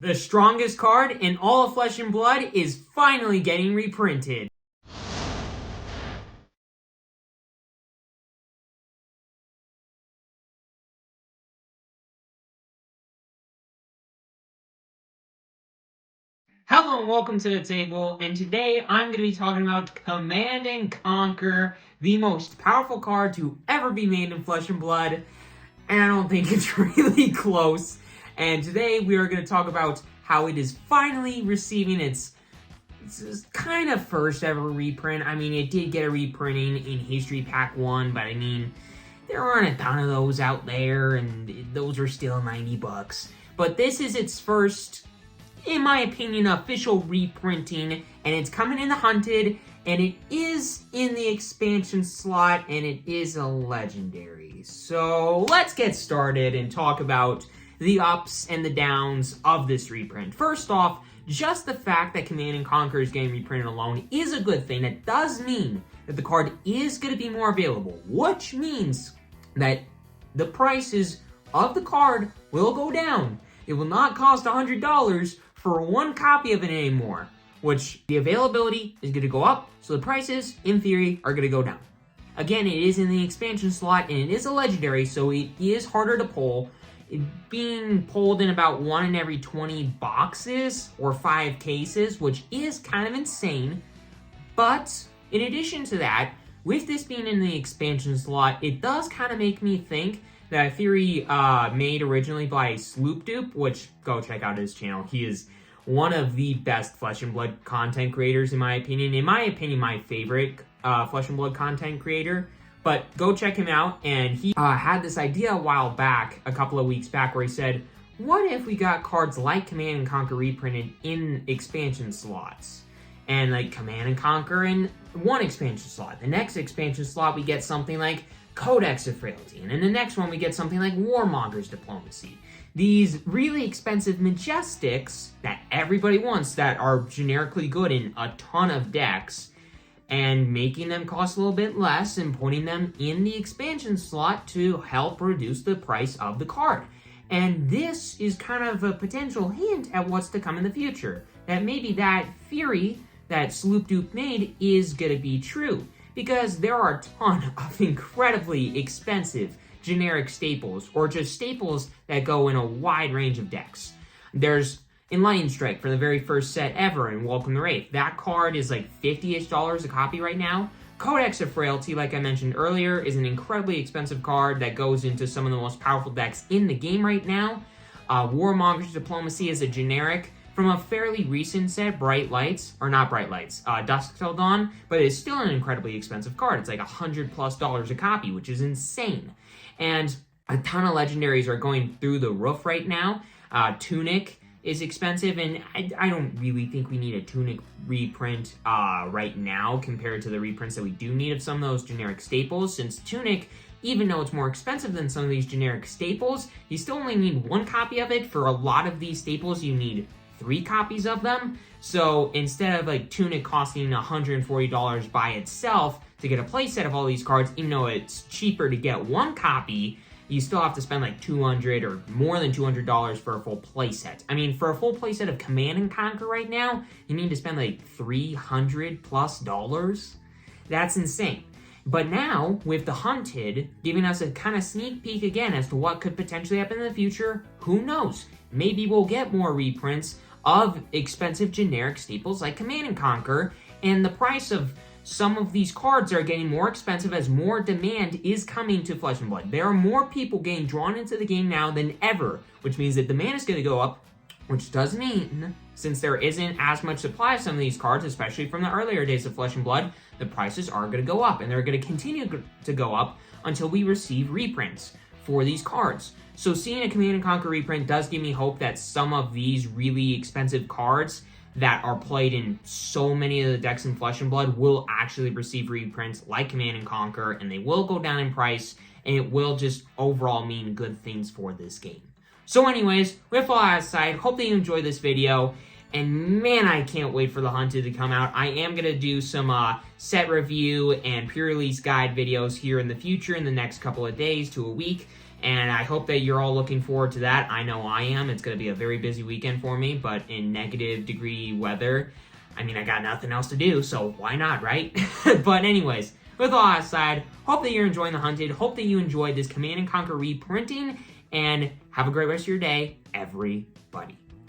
The strongest card in all of Flesh and Blood is finally getting reprinted. Hello and welcome to the table, and today I'm going to be talking about Command and Conquer, the most powerful card to ever be made in Flesh and Blood, and I don't think it's really close. And today we are going to talk about how it is finally receiving its kind of first ever reprint. I mean, it did get a reprinting in History Pack 1, but I mean, there aren't a ton of those out there, and those are still $90. But this is its first, in my opinion, official reprinting, and it's coming in the Hunted, and it is in the expansion slot, and it is a legendary. So let's get started and talk about the ups and the downs of this reprint. First off, just the fact that Command & Conquer is getting reprinted alone is a good thing. That does mean that the card is going to be more available, which means that the prices of the card will go down. It will not cost $100 for one copy of it anymore, which the availability is going to go up, so the prices, in theory, are going to go down. Again, it is in the expansion slot, and it is a legendary, so it is harder to pull. It being pulled in about 1 in every 20 boxes, or 5 cases, which is kind of insane. But, in addition to that, with this being in the expansion slot, it does kind of make me think that a theory made originally by Sloop Dupe, which, go check out his channel. He is one of the best Flesh and Blood content creators, in my opinion. In my opinion, my favorite Flesh and Blood content creator. But go check him out, and he had this idea a while back, a couple of weeks back, where he said, what if we got cards like Command & Conquer reprinted in expansion slots? And like Command & Conquer in one expansion slot. The next expansion slot, we get something like Codex of Frailty. And in the next one, we get something like Warmonger's Diplomacy. These really expensive Majestics that everybody wants, that are generically good in a ton of decks, and making them cost a little bit less and putting them in the expansion slot to help reduce the price of the card. And this is kind of a potential hint at what's to come in the future. That maybe that theory that Sloop Dupe made is going to be true. Because there are a ton of incredibly expensive generic staples, or just staples that go in a wide range of decks. There's Enlightening Strike for the very first set ever in Welcome the Wraith. That card is like $50-ish a copy right now. Codex of Frailty, like I mentioned earlier, is an incredibly expensive card that goes into some of the most powerful decks in the game right now. Warmonger's Diplomacy is a generic from a fairly recent set, Bright Lights, or not Bright Lights, Dusk Till Dawn, but it's still an incredibly expensive card. It's like $100+ a copy, which is insane. And a ton of legendaries are going through the roof right now. Tunic is expensive, and I don't really think we need a Tunic reprint right now compared to the reprints that we do need of some of those generic staples, since Tunic, even though it's more expensive than some of these generic staples, you still only need 1 copy of it. For a lot of these staples, you need 3 copies of them. So instead of like Tunic costing $140 by itself to get a playset of all these cards, even though it's cheaper to get 1 copy, you still have to spend like $200 or more than $200 for a full playset. I mean, for a full playset of Command & Conquer right now, you need to spend like $300+. That's insane. But now, with the Hunted giving us a kind of sneak peek again as to what could potentially happen in the future, who knows? Maybe we'll get more reprints of expensive generic staples like Command & Conquer, and the price of some of these cards are getting more expensive as more demand is coming to Flesh and Blood. There are more people getting drawn into the game now than ever, which means that demand is going to go up, which does mean, since there isn't as much supply of some of these cards, especially from the earlier days of Flesh and Blood, the prices are going to go up, and they're going to continue to go up until we receive reprints for these cards. So seeing a Command & Conquer reprint does give me hope that some of these really expensive cards that are played in so many of the decks in Flesh and Blood will actually receive reprints like Command & Conquer, and they will go down in price, and it will just overall mean good things for this game. So anyways, with all that aside, hope that you enjoyed this video, and man, I can't wait for the Hunted to come out. I am going to do some set review and pre-release guide videos here in the future in the next couple of days to a week, And I hope that you're all looking forward to that. I know I am. It's going to be a very busy weekend for me, but in negative degree weather, I mean, I got nothing else to do, so why not, right? But anyways, with all that aside, hope that you're enjoying the Hunted. Hope that you enjoyed this Command & Conquer reprinting, and have a great rest of your day, everybody.